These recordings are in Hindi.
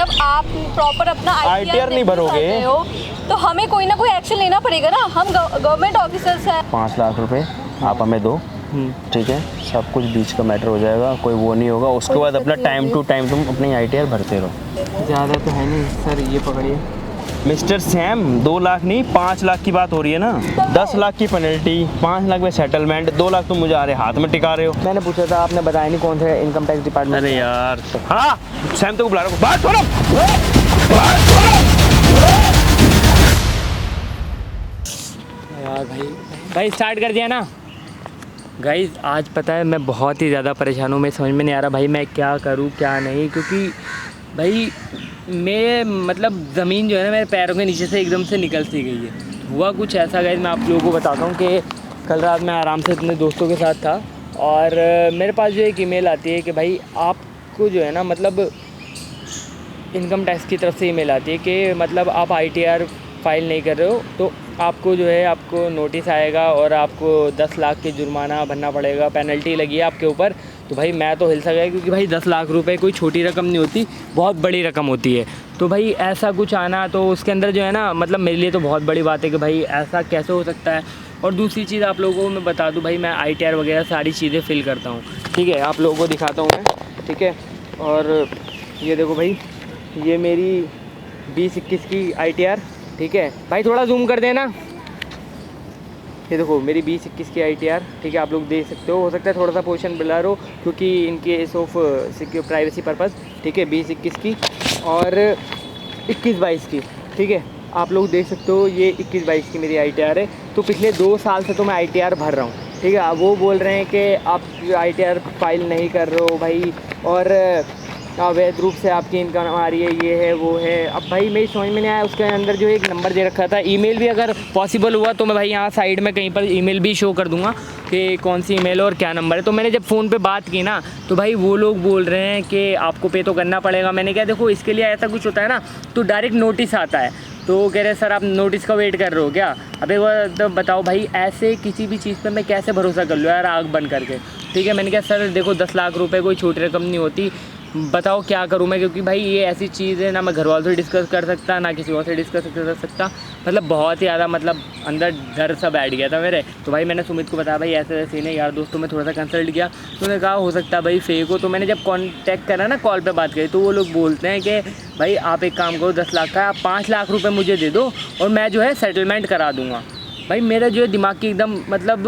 जब आप प्रॉपर अपना ITR नहीं भरोगे तो हमें कोई ना कोई एक्शन लेना पड़ेगा ना। हम गवर्नमेंट ऑफिसर्स हैं। 5 लाख रुपए आप हमें दो, ठीक है, सब कुछ बीच का मैटर हो जाएगा, कोई वो नहीं होगा। उसके बाद अपना टाइम टू टाइम तुम अपनी ITR भरते रहो। ज़्यादा तो है नहीं सर, ये पकड़िए। मिस्टर सैम, 2 लाख नहीं 5 लाख की बात हो रही है ना। 10 लाख की पेनल्टी, 5 लाख में सेटलमेंट, 2 लाख तुम मुझे आ रहे हाथ में टिका रहे हो। मैंने पूछा था, आपने बताया नहीं कौन से इनकम टैक्स डिपार्टमेंट। अरे यार, हाँ सैम तो बुला रहा हूँ, बात छोड़ो। यार भाई स्टार्ट कर दिया ना। गाइस आज पता है मैं बहुत ही ज़्यादा परेशान हूँ। मैं समझ में नहीं आ रहा भाई मैं क्या करूँ क्या नहीं, क्योंकि भाई मेरे मतलब ज़मीन जो है ना मेरे पैरों के नीचे से एकदम से निकल सी गई है। हुआ कुछ ऐसा गाइस, मैं आप लोगों को बताता हूँ कि कल रात मैं आराम से अपने दोस्तों के साथ था और मेरे पास जो एक ईमेल आती है कि भाई आपको जो है ना मतलब इनकम टैक्स की तरफ से ईमेल आती है कि मतलब आप ITR फाइल नहीं कर रहे हो तो आपको जो है आपको नोटिस आएगा और आपको 10 लाख के जुर्माना भरना पड़ेगा, पेनल्टी लगी है आपके ऊपर। तो भाई मैं तो हिल सा गया, क्योंकि भाई 10 लाख रुपए कोई छोटी रकम नहीं होती, बहुत बड़ी रकम होती है। तो भाई ऐसा कुछ आना तो उसके अंदर जो है ना मतलब मेरे लिए तो बहुत बड़ी बात है कि भाई ऐसा कैसे हो सकता है। और दूसरी चीज़ आप लोगों को मैं बता दूं भाई, मैं ITR वगैरह सारी चीज़ें फिल करता हूँ, ठीक है, आप लोगों को दिखाता हूँ मैं, ठीक है। और ये देखो भाई, ये मेरी 2021 की ITR, ठीक है भाई, थोड़ा जूम कर देना। ये देखो मेरी 2021 की ITR, ठीक है, आप लोग देख सकते हो सकता है थोड़ा सा पोर्शन ब्लर हो क्योंकि इनके ऑफ सिक्योर प्राइवेसी पर्पज़, ठीक है, 2021 की और 21-22 की, ठीक है, आप लोग देख सकते हो ये 21-22 की मेरी ITR है। तो पिछले 2 साल से तो मैं ITR भर रहा हूँ, ठीक है। अब वो बोल रहे हैं कि आप ITR फाइल नहीं कर रहे हो भाई और अवैध रूप से आपकी इनकम आ रही है, ये है वो है। अब भाई मेरी समझ में नहीं आया, उसके अंदर जो एक नंबर दे रखा था, ईमेल भी अगर पॉसिबल हुआ तो मैं भाई यहाँ साइड में कहीं पर ईमेल भी शो कर दूंगा कि कौन सी ईमेल और क्या नंबर है। तो मैंने जब फ़ोन पे बात की ना तो भाई वो लोग बोल रहे हैं कि आपको पे तो करना पड़ेगा। मैंने कहा देखो इसके लिए ऐसा कुछ होता है ना तो डायरेक्ट नोटिस आता है, तो वो कह रहे सर आप नोटिस का वेट कर रहे हो क्या। अबे वो तो बताओ भाई ऐसे किसी भी चीज़ पे मैं कैसे भरोसा कर लूँ यार आग बंद करके, ठीक है। मैंने कहा सर देखो 10 लाख रुपए कोई छोटी रकम नहीं होती, बताओ क्या करूं मैं, क्योंकि भाई ये ऐसी चीज़ है ना मैं घर वालों से डिस्कस कर सकता ना किसी और से डिस्कस कर सकता, मतलब बहुत ही ज़्यादा मतलब अंदर डर सा बैठ गया था मेरे। तो भाई मैंने सुमित को बताया भाई ऐसे ऐसे नहीं यार, दोस्तों में थोड़ा सा कंसल्ट किया तो उन्होंने कहा हो सकता है भाई फेक हो। तो मैंने जब कॉन्टैक्ट करा ना कॉल पे बात करी तो वो लोग बोलते हैं कि भाई आप एक काम करो 10 लाख का आप 5 लाख रुपये मुझे दे दो और मैं जो है सेटलमेंट करा दूँगा। भाई मेरा जो है दिमाग की एकदम मतलब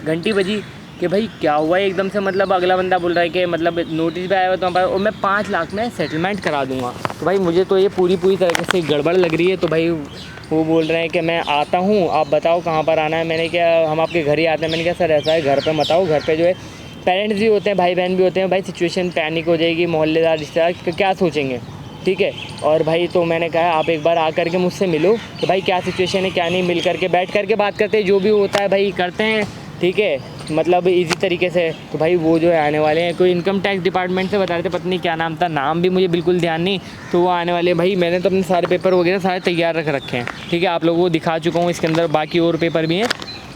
घंटी बजी कि भाई क्या हुआ है एकदम से, मतलब अगला बंदा बोल रहा है कि मतलब नोटिस भी आया हुआ तो और मैं 5 लाख में सेटलमेंट करा दूंगा। तो भाई मुझे तो ये पूरी तरीके से गड़बड़ लग रही है। तो भाई वो बोल रहे हैं कि मैं आता हूँ, आप बताओ कहाँ पर आना है। मैंने क्या हम आपके घर ही आते हैं। मैंने कहा सर ऐसा है घर पर मत आओ, घर पर जो है पेरेंट्स भी होते हैं, भाई बहन भी होते हैं, भाई सिचुएशन पैनिक हो जाएगी, मोहल्लेदार रिश्तेदार क्या सोचेंगे, ठीक है। और भाई तो मैंने कहा आप एक बार आकर के मुझसे मिलो कि भाई क्या सिचुएशन है क्या नहीं, मिल करके बैठ करके बात करते हैं, जो भी होता है भाई करते हैं, ठीक है, मतलब इजी तरीके से। तो भाई वो जो है आने वाले हैं, कोई इनकम टैक्स डिपार्टमेंट से बता रहे थे, पता नहीं क्या नाम था, नाम भी मुझे बिल्कुल ध्यान नहीं। तो वो आने वाले भाई मैंने तो अपने सारे पेपर वगैरह सारे तैयार रख रखे हैं, ठीक है, आप लोगों को दिखा चुका हूँ, इसके अंदर बाकी और पेपर भी हैं।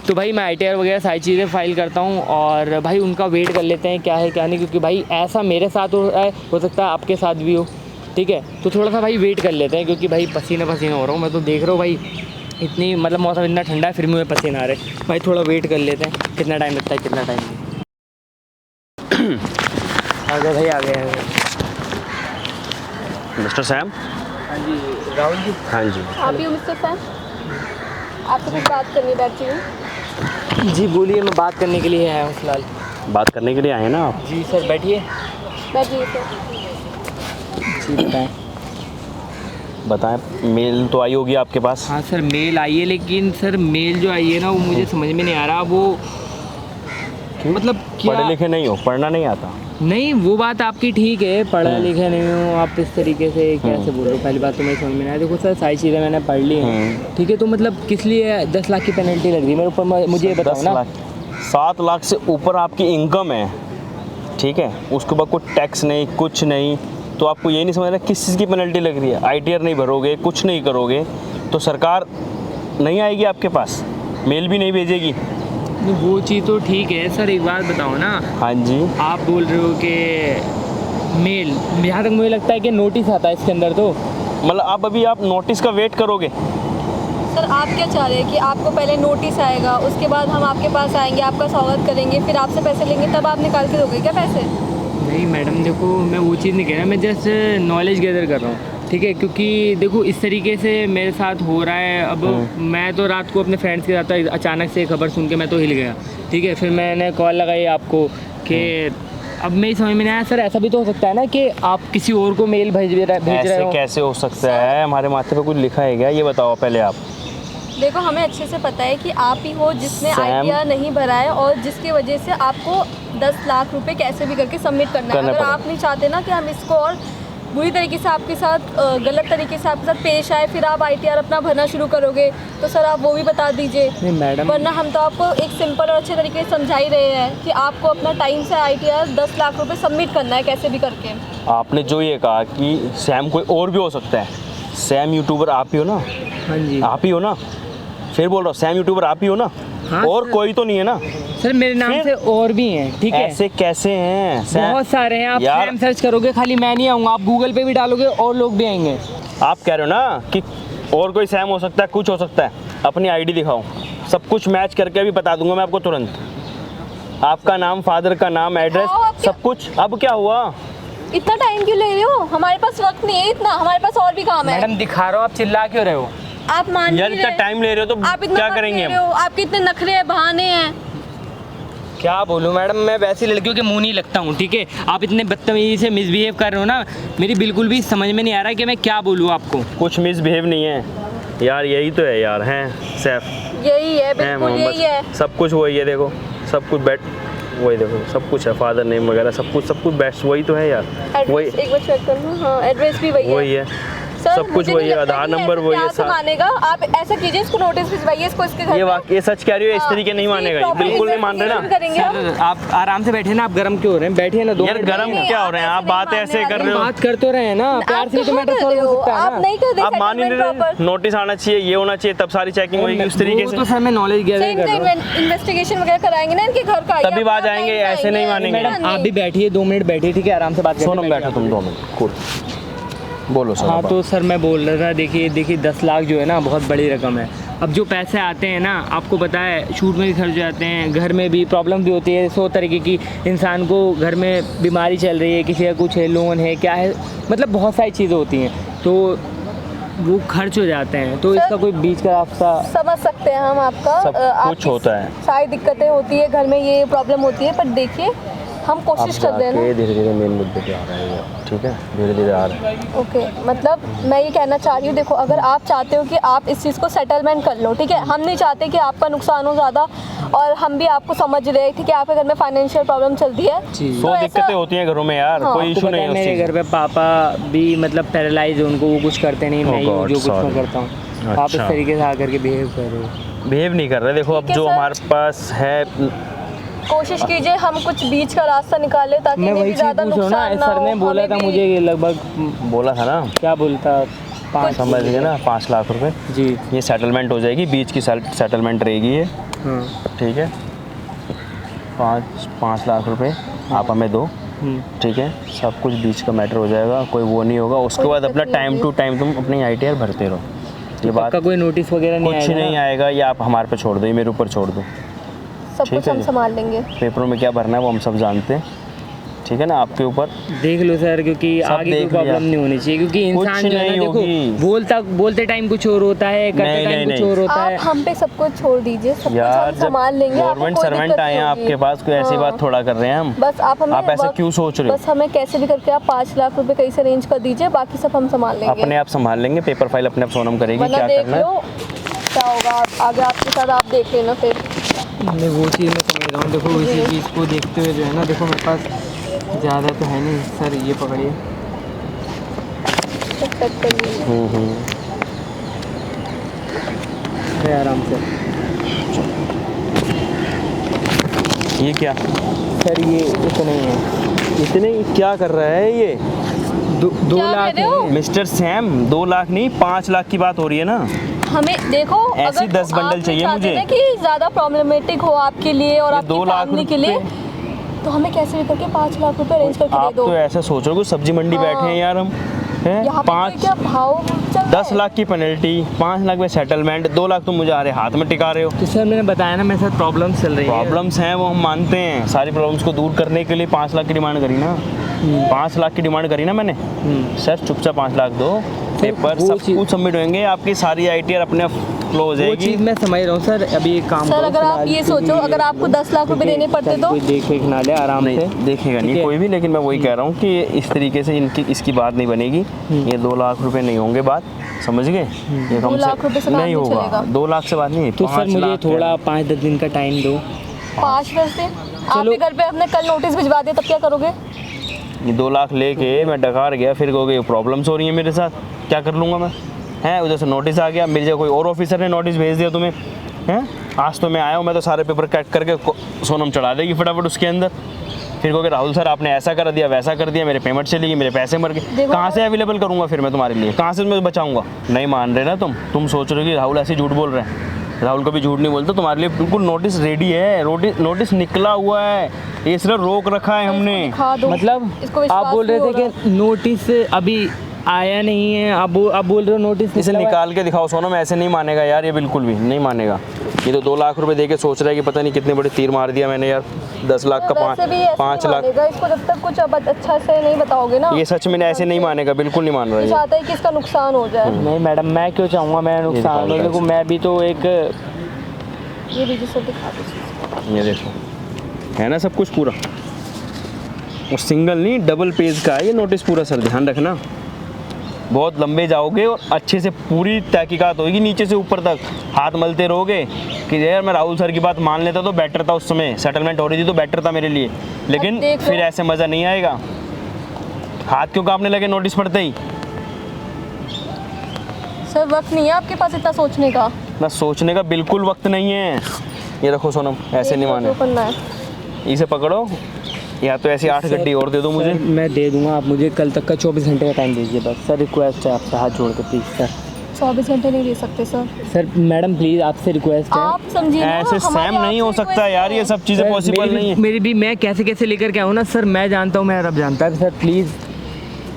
तो भाई मैं ITR वगैरह सारी चीज़ें फाइल करता हूँ और भाई उनका वेट कर लेते हैं क्या है क्या नहीं, क्योंकि भाई ऐसा मेरे साथ हो सकता है आपके साथ भी हो, ठीक है। तो थोड़ा सा भाई वेट कर लेते हैं, क्योंकि भाई पसीना हो रहा हूँ मैं, तो देख रहा हूँ भाई इतनी मतलब मौसम इतना ठंडा है फिर मुझे पसीना आ रहे भाई। थोड़ा वेट कर लेते हैं, कितना टाइम लगता है कितना टाइम आ गए भाई आ गए। Mister Sam. हाँ जी राहुल जी। हाँ जी आप ही हो मिस्टर सैम, आपसे कुछ बात करनी बैठी हूँ। जी बोलिए, मैं बात करने के लिए आया हूँ फिलहाल। बात करने के लिए आए हैं ना आप? जी सर बैठिए। बैठिए सर। जी बताएं। बताएं, मेल तो आई होगी आपके पास? हाँ सर मेल आई है, लेकिन सर मेल जो आई है ना वो मुझे समझ में नहीं आ रहा, वो मतलब क्या पढ़े लिखे नहीं हो, पढ़ना नहीं आता? नहीं वो बात आपकी ठीक है, पढ़ा लिखा नहीं हो आप इस तरीके से कैसे बोल रहे हो, पहली बात तो मैं समझ में नहीं आया। देखो सर सारी चीज़ें मैंने पढ़ ली हैं, ठीक है, तो मतलब किस लिए 10 लाख की पेनल्टी लग रही है मेरे ऊपर, मुझे ये बताओ ना। 7 लाख से ऊपर आपकी इनकम है, ठीक है, उसके बाद कोई टैक्स नहीं कुछ नहीं, तो आपको ये नहीं समझ रहा किस चीज़ की पेनल्टी लग रही है। ITR नहीं भरोगे, कुछ नहीं करोगे तो सरकार नहीं आएगी आपके पास, मेल भी नहीं भेजेगी। वो चीज़ तो ठीक है सर, एक बात बताओ ना। हाँ जी। आप बोल रहे हो कि मेल, जहाँ तक मुझे लगता है कि नोटिस आता है इसके अंदर। तो मतलब अब अभी आप नोटिस का वेट करोगे? सर आप क्या चाह रहे हैं कि आपको पहले नोटिस आएगा, उसके बाद हम आपके पास आएंगे, आपका स्वागत करेंगे, फिर आपसे पैसे लेंगे, तब आप निकाल के दोगे क्या पैसे? नहीं मैडम देखो, मैं वो चीज़ नहीं कह रहा, मैं जस्ट नॉलेज गैदर कर रहा हूँ, ठीक है। क्योंकि देखो इस तरीके से मेरे साथ हो रहा है। अब मैं तो रात को अपने फ्रेंड्स के साथ था, अचानक से खबर सुन के मैं तो हिल गया, ठीक है। फिर मैंने कॉल लगाई आपको कि अब मेरी समझ में नहीं आया सर, ऐसा भी तो हो सकता है ना कि आप किसी और को मेल भेज रहे ऐसे हो। कैसे हो सकता है? हमारे माथे पे कुछ लिखा है क्या? ये बताओ पहले आप। देखो हमें अच्छे से पता है कि आप ही हो जिसने सैम। आईटीआर नहीं भरा है और जिसकी वजह से आपको 10 लाख रुपए कैसे भी करके सबमिट करना है। अगर पड़ेगा। आप नहीं चाहते ना कि हम इसको और बुरी तरीके से आपके साथ गलत तरीके से आपके साथ पेश आए, फिर आप आईटीआर अपना भरना शुरू करोगे, तो सर आप वो भी बता दीजिए। नहीं मैडम, वरना हम तो आपको एक सिंपल और अच्छे तरीके से समझा ही रहे हैं कि आपको अपना टाइम से आईटीआर 10 लाख रुपए सबमिट करना है कैसे भी करके। आपने जो ये कहा कि सैम कोई और भी हो सकता है, सैम यूट्यूबर आप ही हो ना? हाँ जी आप ही हो ना? फिर बोल रहा हूँ, सैम यूट्यूबर आप ही हो ना? हाँ और सर। कोई तो नहीं है ना? सर मेरे नाम फिर? से और भी हैं, ठीक है। ऐसे कैसे हैं सैम? बहुत सारे हैं। आप यार- सैम सर्च करोगे, खाली मैं नहीं आऊँगा, आप गूगल पे भी डालोगे और लोग भी आएंगे। आप कह रहे हो ना कि और कोई सैम हो सकता है, कुछ हो सकता है। अपनी आईडी दिखाओ, सब कुछ मैच करके अभी बता दूंगा मैं आपको तुरंत। आपका नाम, फादर का नाम, एड्रेस, दिखाओ आप क्या- सब कुछ। अब क्या हुआ? इतना टाइम क्यों ले रहे हो? हमारे पास वक्त नहीं है इतना, हमारे पास और भी काम है। मैडम दिखा रहा हूँ, आप चिल्ला क्यों रहे हो? आप मान यार नहीं इतना रहे। टाइम ले रहे हो तो आप इतना क्या वक्त करेंगे ले हम? रहे हो, आपके इतने नखरे हैं, बहाने हैं। क्या बोलूँ मैडम, मैं वैसी लड़कियों के मुंह नहीं लगता हूँ, ठीक है। आप इतने बदतमीजी से मिसबिहेव कर रहे हो ना, मेरी बिल्कुल भी समझ में नहीं आ रहा कि मैं क्या बोलूँ आपको। कुछ मिसबिहेव नहीं है यार, यही तो है यार, हैं सैफ, यही है, हैं बिल्कुल यही है। मोहम्मद, सब कुछ वही है। देखो सब कुछ वही देखो, सब कुछ है, फादर नेम वगैरह सब कुछ बेस्ट वही तो है यार। वही एड्रेस एक बार चेक कर लो। हाँ एड्रेस भी वही वही है। है, सर, सब कुछ मुझे वही नहीं है, लगता आधार कि नंबर ऐसे वही है, प्यार से मानेगा। आप ऐसा कीजिए, इसको नोटिस भिजवाइए, इसको इसके घर ये पे। वाकई सच कह रही हो, इस हाँ, तरीके नहीं मानेगा ये, proper बिल्कुल नहीं मान रहे ना। investigation करेंगे हम। सर आप आराम से बैठे ना, आप गर्म क्यों हो रहे हैं? बैठिए ना, 2 यार मिनट गरम बैठिए ना। क्या हो रहे हैं आप? ऐसे नहीं बात ऐसे मानने कर वाले। रहे हो। बात कर तो रहे हैं ना, प्यार से ही तो कहाँ मैटर कर सॉल्व रहे हो हो? सकता है आप ना। नहीं कर आप मान ही नहीं रहे, नोटिस आना चाहिए, ये होना चाहिए, तब सारी चेकिंग होगी उस तरीके से। तो सर मैं नॉलेज गैदर कर रहा हूँ। इन्वेस्टिगेशन वगैरह कराएंगे ना इनके घर का, तभी ये बात अपना आएंगे, time ऐसे नहीं आएंगे। मानेंगे। मैडम आप भी बैठिए, 2 मिनट बैठिए, ठीक है, आराम से बात करते सोनम बैठो तुम 2 मिनट, कूल बोलो सर। हाँ तो सर मैं बोल रहा था, देखिए 10 लाख जो है ना बहुत बड़ी रकम है। अब जो पैसे आते हैं ना, आपको पता है शूट में भी खर्च हो जाते हैं, घर में भी प्रॉब्लम भी होती है, 100 तरीके की। इंसान को घर में बीमारी चल रही है, किसी का कुछ है, लोन है, क्या है, मतलब बहुत सारी चीज़ें होती हैं, तो वो खर्च हो जाते हैं। तो इसका कोई बीच का रास्ता। समझ सकते हैं हम आपका, सब आपकी कुछ होता है। सारी दिक्कतें होती है घर में, ये प्रॉब्लम होती है, पर देखिए हम आप कोशिश कर रहे हैं ना। जाके धीरे धीरे मेन मुद्दे पे आ रहे हैं, ठीक है, धीरे धीरे आ रहे हैं। ओके, मतलब मैं ये कहना चाह रही हूँ, देखो अगर आप चाहते हो कि आप इस चीज़ को सेटलमेंट कर लो, ठीक है, हम नहीं चाहते कि आपका नुकसान हो ज़्यादा, और हम भी आपको समझ रहे हैं, ठीक है, आपके घर में फाइनेंशियल प्रॉब्लम चलती है। जी। तो 100 ऐसा- दिक्कतें होती हैं घरों में यार, हाँ, कोई आपको इशू पता नहीं है है उस मेरे चीज़ घर पे पापा भी मतलब पैरालाइज है, उनको वो कुछ करते नहीं, मैं ही हूँ God, जो कुछ मैं sorry. करता हूँ। आप इस अच्छा। तरीके से आकर के बिहेव कर रहे हो। बिहेव नहीं कर रहे। देखो अब ठीक है जो सर। हमारे पास है, कोशिश कीजिए हम कुछ बीच का रास्ता निकाले ताकि मैं इन्हें वही भी चीज़ ज़्यादा पूछ रहा हूँ ना, नुकसान ना सर हो। ने बोला हमें था भी- मुझे कि लगभग बोला था ना, क्या बोलता 5 समझ गए ना, 5 लाख रुपए जी। ये सेटलमेंट हो जाएगी, बीच की सेटलमेंट रहेगी ये, हाँ। ठीक है। 5 लाख रुपए आप हमें दो, ठीक है, सब कुछ बीच का मैटर हो जाएगा, कोई वो नहीं होगा। उसके कोई बाद दिक्कत अपना नहीं टाइम होगी। टू टाइम तुम अपनी आईटीआर भरते रहो। ये बात पक्का कोई नोटिस वगैरह नहीं कुछ आएगा नहीं ना? आएगा, ये आप हमारे पे छोड़ दो, ये मेरे ऊपर छोड़ दो। सब ठीक कुछ है हम जी। संभाल लेंगे। पेपरों में क्या भरना है वो हम सब जानते हैं, ठीक है ना, आपके ऊपर। देख लो सर, क्योंकि सब आगे कोई देख लिया। प्रॉब्लम नहीं होनी चाहिए, क्योंकि इंसान जो है ना, नहीं देखो होगी। बोलते टाइम कुछ और होता है, करते नहीं, टाइम नहीं, कुछ और होता है। आप हम पे सब कुछ छोड़ दीजिए, सब कुछ यार हम जब संभाल लेंगे। आपको गवर्नमेंट कोई सर्वेंट दिक्कत आए हैं नहीं होगी। आपके पास, कोई ऐसी हाँ। बात थोड़ा कर रहे हैं हम। बस आप हमें आप ऐसा क्यों सोच रहे हो? बस हमें कैसे भी करके आप 5 लाख रुपए कहीं से अरेंज कर दीजिए, बाकी सब हम संभाल लेंगे। अपने आप संभाल लेंगे, पेपर फाइल अपने आप सोनम करेगी, वरना क्या देख करना है। लो क्या होगा, आगे आपके साथ आप देख लेना फिर। नहीं वो चीज़ मैं समझ रहा हूँ, देखो इसी चीज़ को देखते हुए जो है ना, देखो मेरे पास ज़्यादा तो है नहीं सर, ये पकड़िए। चेक करिए। अरे आराम से ये क्या सर, ये इतना ही है। इतने क्या कर रहा है ये? 2 क्या लाख कह रहे हो? है। मिस्टर सैम, 2 लाख नहीं 5 लाख की बात हो रही है ना। हमें देखो, ऐसी अगर 10 बंडल आप चाहिए चाहते मुझे। ना कि ज़्यादा प्रॉब्लमेटिक हो आपके लिए और ये आपकी 2 लाख फैमिली के लिए, तो हमें कैसे भी करके 5 लाख रुपए अरेंज करके आप दे दो। तो ऐसे सोच रहे हो सब्जी मंडी हाँ। बैठे हैं यार हम, हैं? यहाँ पे कोई क्या भाव चल रहा 10 है? लाख की पेनल्टी, 5 लाख में सेटलमेंट, 2 लाख तुम मुझे आ रहे हाथ में टिका रहे हो। तो सर मैंने बताया ना मेरे साथ प्रॉब्लम्स चल रही है। प्रॉब्लम्स हैं वो हम मानते हैं, सारी प्रॉब्लम्स को दूर करने के लिए 5 लाख की डिमांड करी ना, 5 लाख की डिमांड करी ना मैंने। सर चुपचाप 5 लाख दो, पेपर वो सब चीज़- कुछ सबमिट होंगे, आपकी सारी ITR अपने फ्लो हो वो जाएगी। चीज़ मैं समझ रहा हूँ सर। अभी एक काम सर करो, अगर आप फिलहाल ये क्योंकि सोचो, अगर आपको 10 लाख रुपए देने पड़ते तो कोई देख वेख ना ले आराम से। नहीं देखेगा ठीक नहीं है। कोई भी, लेकिन मैं वही कह रहा हूँ कि इस तरीके से इनकी इसकी बात नहीं बनेगी। ये 2 लाख रुपए नहीं होंगे बात, समझ गए? ये 2 लाख रुपए से बात नहीं होगा, चलेगा। 2 लाख से बात नहीं। तो सर 5 मुझे लाख थोड़ा 5-10 दिन का टाइम दो। 5-10 दिन आपके घर पे हमने कल नोटिस भिजवा दिया, तब क्या करोगे? ये 2 लाख लेके मैं डकार गया, फिर कहोगे प्रॉब्लम्स हो रही है मेरे साथ, क्या कर लूँगा मैं? हैं उधर से नोटिस आ गया, मेरी जगह कोई और ऑफिसर ने नोटिस भेज दिया तुम्हें, हैं? आज तो मैं आया हूँ, मैं तो सारे पेपर कट करके सोनम चढ़ा देगी फटाफट उसके अंदर। फिर कहोगे राहुल सर आपने ऐसा कर दिया, वैसा कर दिया, मेरे पेमेंट चली गई, मेरे पैसे मर गए। देखो कहाँ से अवेलेबल करूँगा फिर मैं तुम्हारे लिए, कहाँ से मैं बचाऊँगा? नहीं मान रहे ना तुम सोच रहे हो कि राहुल ऐसे झूठ बोल रहे हैं। राहुल कभी झूठ नहीं बोलता, तुम्हारे लिए बिल्कुल नोटिस रेडी है, नोटिस निकला हुआ है, ये सिर्फ रोक रखा है हमने। दिखा दो। मतलब इसको आप विश्वास बोल रहे नहीं थे हो कि नोटिस अभी आया नहीं है, आप बोल रहे हो नोटिस इसे निकला हुआ है। निकाल के दिखाओ सोनम, ऐसे नहीं मानेगा यार, ये बिल्कुल भी नहीं मानेगा। ये तो 2 लाख रुपए दे के सोच रहा है कि पता नहीं कितने बड़े तीर मार दिया मैंने यार, 10 लाख का वैसे भी ऐसे 5 नहीं लाख। मानेगा, इसको जब तक कुछ अब अच्छा से नहीं बताओगे ना, ये सच में ऐसे नहीं मानेगा, बिल्कुल नहीं मान रहा ये है। चाहता है कि इसका नुकसान हो जाए। नहीं मैडम, मैं क्यों चाहूँगा मैं नुकसान हो? दिखाओ देखो मैं भी तो एक ये रजिस्टर दिखा दो। ये देखो है ना सब कुछ पूरा, और सिंगल नहीं डबल पेज का है ये नोटिस पूरा सर, ध्यान रखना। बहुत लंबे जाओगे और अच्छे से पूरी तहकीकात होगी, नीचे से ऊपर तक हाथ मलते रहोगे कि यार मैं राहुल सर की बात मान लेता तो बेटर था, उस समय सेटलमेंट हो रही थी तो बेटर था मेरे लिए, लेकिन देख लो। फिर ऐसे मज़ा नहीं आएगा। हाथ क्यों कांपने लगे नोटिस पढ़ते ही? सर वक्त नहीं है आपके पास इतना सोचने का। ना सोचने का बिल्कुल वक्त नहीं है। ये रखो सोनम, ऐसे नहीं माने, जो करना है। इसे पकड़ो, या तो ऐसी 8 गड्डी और दे दो मुझे। सर, मैं दे दूंगा, आप मुझे कल तक का 24 घंटे का टाइम दीजिए बस। सर रिक्वेस्ट है आपसे, हाथ जोड़ के प्लीज़ सर। 24 घंटे नहीं दे सकते सर। सर मैडम प्लीज़ आपसे रिक्वेस्ट है। आप समझिए ना, ऐसे हमारी सैम नहीं हो आपसे सकता यार, ये सब चीज़ें सर, पॉसिबल नहीं है। मेरी भी मैं कैसे कैसे लेकर के आऊँ ना सर, मैं जानता हूँ, मैं रब जानता है सर, प्लीज़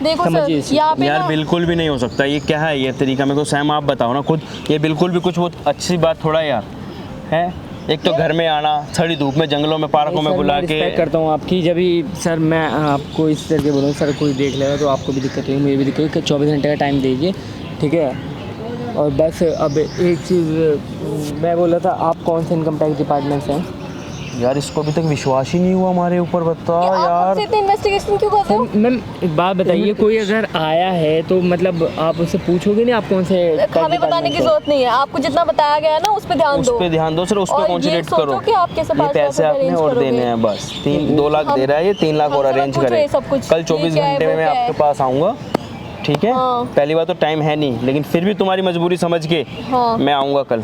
देखो समझिए सर इसे। यहाँ पे यार ना, बिल्कुल भी नहीं हो सकता, ये क्या है ये तरीका? मेरे को सैम आप बताओ ना खुद, ये बिल्कुल भी कुछ वो अच्छी बात थोड़ा है यार, है? एक तो घर में आना, सड़ी धूप में, जंगलों में, पार्कों में सर, बुला मैं के। रिस्पेक्ट करता हूँ आपकी, जब भी सर मैं आपको इस तरह के बोलूँ सर, कोई देख लेगा तो आपको भी दिक्कत होगी, मुझे भी दिक्कत होगी। 24 घंटे का टाइम दीजिए, ठीक है? और बस अब एक चीज़ मैं बोल रहा था, आप कौन से इनकम टैक्स डिपार्टमेंट से हैं? यार इसको अभी तक विश्वास ही नहीं हुआ हमारे ऊपर, बता कि आप यार। हमसे इतनी इन्वेस्टिगेशन क्यों करते हो? सर मैम एक बात बताइए, कोई अगर आया है तो मतलब आप उससे पूछोगे नहीं आप कौन से टैक्स हमें बताने की डिपार्टमेंट से? जरूरत नहीं है, आपको जितना बताया गया है ना उस पर ध्यान उस दो। पे ध्यान दो सर, उस पे और ये कॉन्सेंट्रेट सोचो करो। कि आप कैसे ये 5 लाख पैसे रुपए आपने अरेंज और करोगे। देने हैं बस। 2 लाख हम- दे रहा है, ये 3 लाख और हमसे मत अरेंज पूछो करें। ये सब कुछ। कल ये 24 क्या है, घंटे वो में मैं क्या आपके है। पास आऊँगा, ठीक है? हाँ। पहली बात तो टाइम है नहीं, लेकिन फिर भी तुम्हारी मजबूरी समझ के हाँ। मैं आऊँगा कल।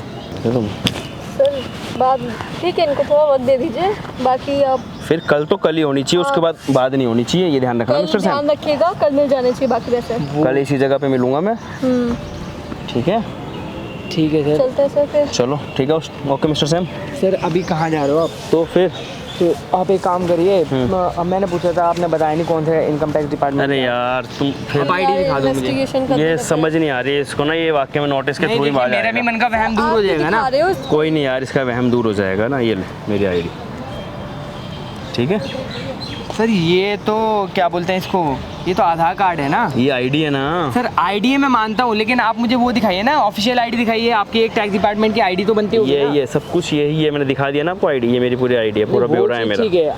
सर बात ठीक है, इनको थोड़ा वक्त दे दीजिए, बाकी आप फिर कल तो कल ही होनी चाहिए, उसके बाद नहीं होनी चाहिए, ये ध्यान रखना कल मिस्टर सैम। ध्यान रखिएगा, कल मिल जाने चाहिए बाकी वैसे। कल इसी जगह पे मिलूंगा मैं, ठीक है? ठीक है सर। चलते हैं सर फिर। चलो ठीक है, ओके मिस्टर सैम। सर अभी कहाँ जा रहे हो आप? तो फिर तो आप एक काम करिए, अब मैंने पूछा था, आपने बताया नहीं कौन से इनकम टैक्स डिपार्टमेंट। अरे यार तुम फिर आप ID दिखा दो मुझे। Investigation करते ये रहते समझ नहीं आ रही है इसको ना, ये वाक्य में नोटिस के नहीं, थ्रू ही देखिए, बात मेरा भी आएगा। मन का वहम हैं। दूर आप हो भी जाएगा दिखा ना। रहे हो इसको। कोई नहीं यार, इसका वहम दूर हो जाएगा ना, ये ले मेरी आईडी, ठीक है? सर ये तो क्या बोलते हैं इसको, ये तो आधार कार्ड है ना? ये आईडी है ना। सर आईडी मैं मानता हूँ, लेकिन आप मुझे वो दिखाइए ना, ऑफिशियल आईडी दिखाइए, आपकी एक टैक्स डिपार्टमेंट की आईडी तो बनती होगी ये ना? ये सब कुछ यही है, मैंने दिखा दिया ना आपको आईडी, ये मेरी पूरी आईडी है, पूरा वो ब्यौरा है चीज़ मेरा। ठीक है,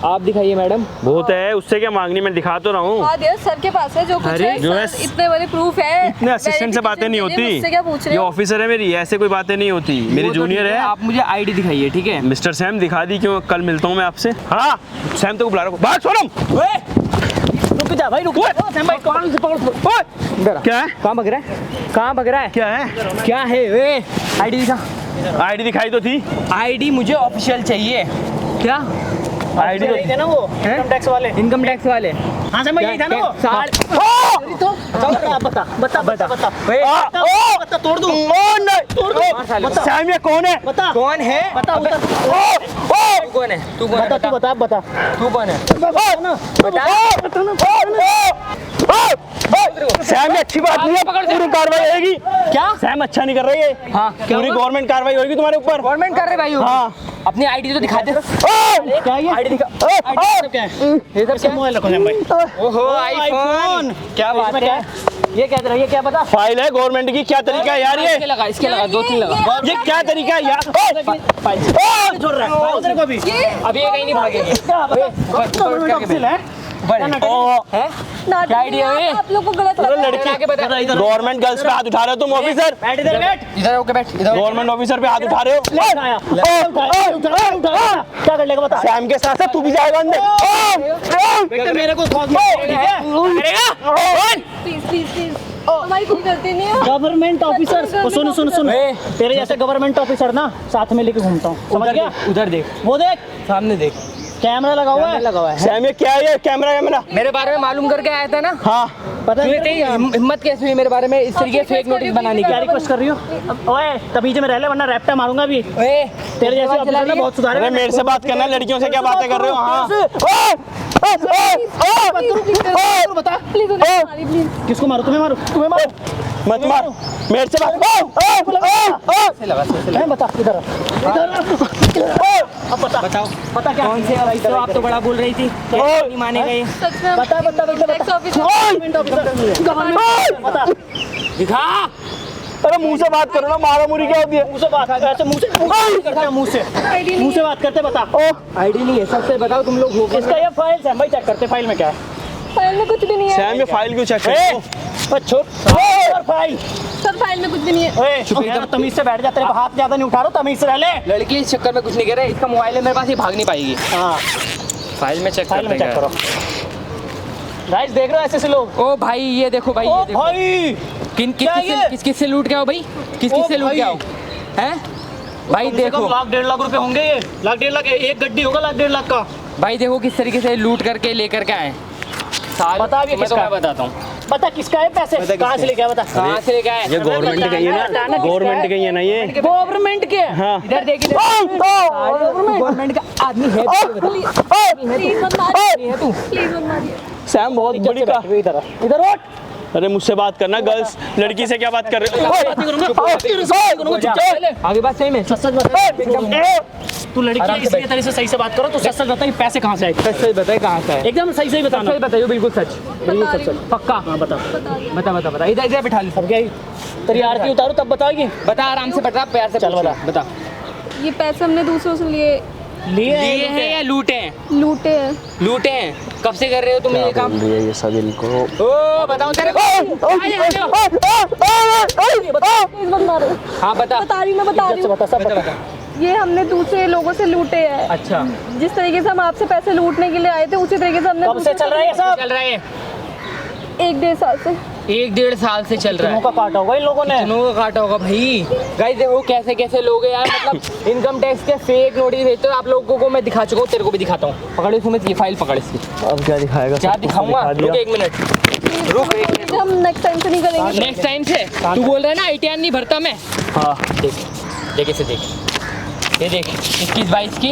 आप दिखाइए मैडम। बहुत है, उससे क्या मांगनी, मैं दिखा तो रहा हूँ। हाँ यार, सर के पास है जो कुछ अरे, है, जो है, सर, इतने बड़े प्रूफ है। इतने असिस्टेंट से बातें नहीं Verification के लिए होती, मुझसे क्या पूछ रहे ये हो? ऑफिसर है मेरी, ऐसे कोई बातें नहीं होती, मेरी वो तो जूनियर ठीक है। आप मुझे आईडी दिखाइए, ठीक है? मिस्टर सैम दिखा दी, क्यों? कल मिलता हूँ मैं आपसे। हाँ सैम तो बुला रहा हूँ, बात सोनम। रुक जा भाई, रुक जा। सैम भाई कौन से पकड़, क्या है? कहाँ भाग रहा है? कहाँ भाग रहा है? क्या है? क्या है? वे आईडी दिखा। आईडी दिखाई तो थी। आईडी मुझे ऑफिशियल चाहिए। क्या आईडी यही थे ना वो इनकम टैक्स वाले। इनकम टैक्स वाले? हाँ सर, मैं यही था ना वो। साल तो बता बता बता बता वे, बता, तोड़ दूं। कौन है? तोड़ दूं। सैम ये कौन है? बता कौन है? बता, उतर। कौन है? तू कौन है? बता, तू बता, बता। तू कौन है? सैम ये अच्छी बात नहीं है, पूरी कार्रवाई होगी। क्या? सैम अच्छा नहीं कर रही है। हाँ, पूरी गवर्नमेंट कार्रवाई होगी तुम्हारे ऊपर। गवर्नमेंट कर रहे भाई हो? हाँ। अपनी आईडी तो दिखा दे। क्या ये? आईडी दिखा। सब क्या है? ये सब क्या है? मोबाइल रखो सैम भाई। ओहो आईफोन, क्या बात इसमें है? क्या है? ये क्या है? ये क्या पता? फाइल है गवर्नमेंट की, क्या तरीका है यार ये? इसके लगा 2-3 लगा। ये क्या तरीका है यार? फाइल छोड़ रहा है तेरे को भी। अभी ये कहीं नहीं भागेगी। गवर्नमेंट ऑफिस है। हैं? नाटक क्या idea है? आप लोग को गलत लग रहा है। लड़की के बता। गवर्नमेंट गर्ल्स पे हाथ उठा रहे हो तुम ऑफिसर। बैठ इधर, बैठ। इधर होके बैठ। इधर गवर्नमेंट ऑफिसर पे हाथ उठा रहे हो। उठाया, उठा। क्या कर लेगा बता? सैम के साथ साथ तू भी जाएगा अंदर। बेटा मेरे को खौफ मत, ठीक है? प्लीज प्लीज प्लीज, हमारी कोई गलती नहीं है। गवर्नमेंट ऑफिसर सुन सुन सुन, तेरे जैसे गवर्नमेंट ऑफिसर ना साथ में लेके घूमता हूँ, समझ गया? उधर देख, वो देख, सामने देख। कैमरा लगा हुआ है। सैम ये क्या है ये कैमरा? मेरे बारे में मालूम करके आया था ना? हाँ। पता तुझे है तेरी हिम्मत कैसे हुई मेरे बारे में इस तरीके से फेक नोटिस बनाने की? क्या रिक्वेस्ट कर रही हो? ओए तमीज में रह ले वरना रैप्टा मारूंगा भी। ओए, तेरे जैसे ऑफिसर ना बहुत सुधारे। अरे मेरे से बात करना, लड़कियों से क्या बातें कर रहे हो? हाँ। बता प्लीज प्लीज। किसको मारू? तुम्हें मारू? तुम्हें मारू? मत मार, मेरे से बात। मैं बता इधर अब बता, बताओ पता क्या? कौन से ऑफिसर? आप तो बड़ा बोल रही थी, नहीं मानेगा ये। सच में बता बता बता टैक्स ऑफिसर गवर्नमेंट बता। दिखा। अरे मुंह से बात करो ना, मारा मुरी क्या होती है? मुंह से बात ऐसे मुंह से करते हैं, मुंह से बात करते। बता आईडी नहीं है, सबसे बताओ तुम लोग हो। इसका ये फाइल है भाई, चेक करते फाइल में क्या है। फाइल में कुछ भी नहीं है। सैम ये फाइल क्यों चेक कर रहे हो? और फाइल सर फाइल में कुछ भी नहीं है। ओए चुप इधर, तमीज से बैठ जा, तेरे को हाथ ज्यादा नहीं उठा रहा, तमीज से रह ले। लड़की इस चक्कर में कुछ नहीं कर रही, इसका मोबाइल है मेरे पास, ये भाग नहीं पाएगी। हाँ फाइल में चेक फाइल में चेक करो। गाइस देख रहे हो ऐसे लोग? ओ भाई ये देखो भाई, ओ ये देखो। भाई किस किस से लूट के आओ भाई? किस ओ से लूट के भाई। आओ? हैं भाई? कम से कम देखो लाख 1.5 लाख रुपए होंगे ये। लाख 1.5 लाख, एक गड्डी होगा लाख 1.5 लाख का। भाई देखो किस तरीके से लूट करके लेकर के आए। बता अभी तुम्हें तो किसका? मैं बताता हूँ बता किसका है पैसे? कहाँ से लेके आया बता? कहाँ से लेके आए। ये गवर्नमेंट का ही है ना, गवर्नमेंट का ही है ना ये। गवर्नमेंट के हाँ। इधर देख, गवर्नमेंट का आदमी है प्लीज मत मारिए, तू। प्लीज मत मारिए। सैम बहुत बड़ी का। इधर इधर उठ। अरे मुझसे बात करना, गर्ल्स लड़की से क्या बात कर रहे हो? आगे बात सही में सच बता, तू लड़की है इसलिए तेरे से सही से बात करो। तू सच बता, ये पैसे कहाँ से आए? सही बताइए कहाँ से है। एकदम सही सही बताना। सही बताइए, बिल्कुल सच। बता रही हूँ, पक्का। हाँ बता। बता इधर इधर बिठा ली। अब क्या ही? तेरी आरती उतारू तब बताओगी। बता आराम से, बता प्यार से। चल पूछ। बता। ये पैसे हमने दूसरों से लिए लिए लिए हैं या लूटे हैं? लूटे हैं। लूटे हैं। कब से कर रहे हो तुम ये काम? ये सब इनको। ओ बताओ तेरे को। प्लीज मत मारो। हाँ बता। बता रही हूँ, मैं बता रही हूँ। बता सब बता। ये हमने दूसरे लोगों से लूटे हैं। अच्छा, जिस तरीके से हम आपसे पैसे लूटने के लिए आए थे, उसी तरीके से हमने कब से चल रहा है ये सब? चल रहा है 1-1.5 साल से। 1-1.5 साल से चल रहा तीनों है। का काटा होगा इन लोगों ने। कितनों का काटा होगा भाई? गाइस देखो कैसे कैसे लोग हैं यार, मतलब इनकम टैक्स के फेक नोटिस भेजते हो आप लोगों को। मैं दिखा चुका हूँ, तेरे को भी दिखाता हूँ। पकड़े सुमित, ये फाइल पकड़ इसकी। अब क्या दिखाएगा? क्या दिखाऊंगा? रुक 1 मिनट, रुक 1 मिनट। हम नेक्स्ट टाइम से नहीं करेंगे। नेक्स्ट टाइम से तू बोल रहा है ना ITR नहीं भरता मैं। हाँ। देख इसे देख, ये देख 21-22 की,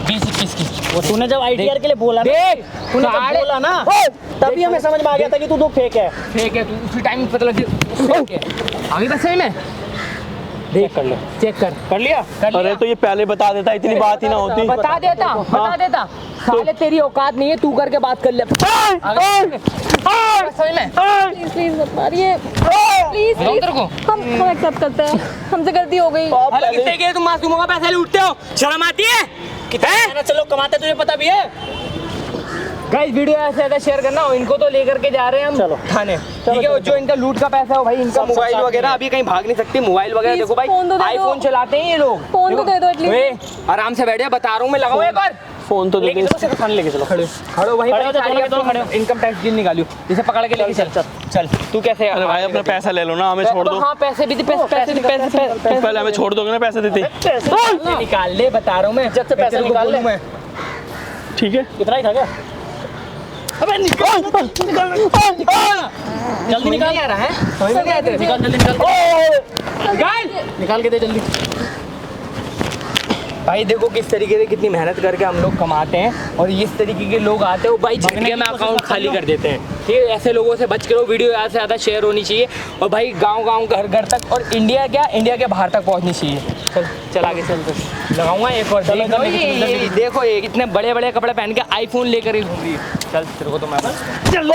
20-21 की। वो तूने जब ITR के लिए बोला ना, देख तूने जब बोला ना, तभी हमें समझ में आ गया था कि तू तो फेक है। फेक है तू, उसी टाइम पता लग गया। आगे बस सही में देख कर ले, चेक कर लिया। अरे तो ये पहले बता देता, इतनी बात ही ना होती। बता देता। साले तेरी औकात नहीं है, तू करके बात कर ले। सही में प्लीज प्लीज मत मारिए, प्लीज बताऊं तेरे को? हम एक्सेप्ट करते हैं, हमसे गलती हो गई। हालांकि कितने के तुम मासूमों का पैसा लूटते हो, शर्म आती है? कितना चलो कमाते तुझे पता भी है। गाइस वीडियो ऐसे ज़्यादा शेयर करना, इनको तो लेकर के जा रहे हैं हम चलो। थाने, ठीक है? जो इनका लूट का पैसा है भाई, इनका सब मोबाइल साथ वगैरह में। अभी कहीं भाग नहीं सकती। मोबाइल वगैरह Please, देखो भाई, फोन तो दे दो। आईफोन चलाते हैं ये लोग। फोन तो देखो। दे दो at least। ओए, आराम से बैठ जा, बता रहा हूँ मैं। लगाओ एक बार फोन तो दे लेके दे। चलो, सिर्फ थाने लेके चलो। खड़ो वहीं खड़े हो जाओ, दोनों के दोनों खड़े हो। इनकम टैक्स बिल निकालियो, इसे पकड़ के लेके चल। चल तू कैसे? अरे भाई अपना पैसा ले लो ना, हमें छोड़ दो। हाँ पैसे भी पैसे पहले हमें छोड़ दोगे ना पैसे देते। निकाल ले, बता रहा हूँ मैं। जब से पैसे निकाल ले। मैं ठीक है। कितना ही था क्या? अबे निकाल जल्दी निकाल। नहीं आ रहा है, समझ में नहीं आ रहा। निकाल जल्दी निकाल। निकाल निकाल के दे जल्दी। भाई देखो किस तरीके से कितनी मेहनत करके हम लोग कमाते हैं और इस तरीके के लोग आते हैं वो भाई झटके में अकाउंट खाली कर देते हैं। ठीक है, ऐसे लोगों से बच के रहो। वीडियो ज़्यादा से ज़्यादा शेयर होनी चाहिए और भाई गांव-गांव घर घर तक और इंडिया के बाहर तक पहुंचनी चाहिए। चल आगे चल लगाऊंगा एक और। देखो ये इतने बड़े बड़े कपड़े पहन के आईफोन लेकर ही घूम रही है। चल तेरे को तो मैं चल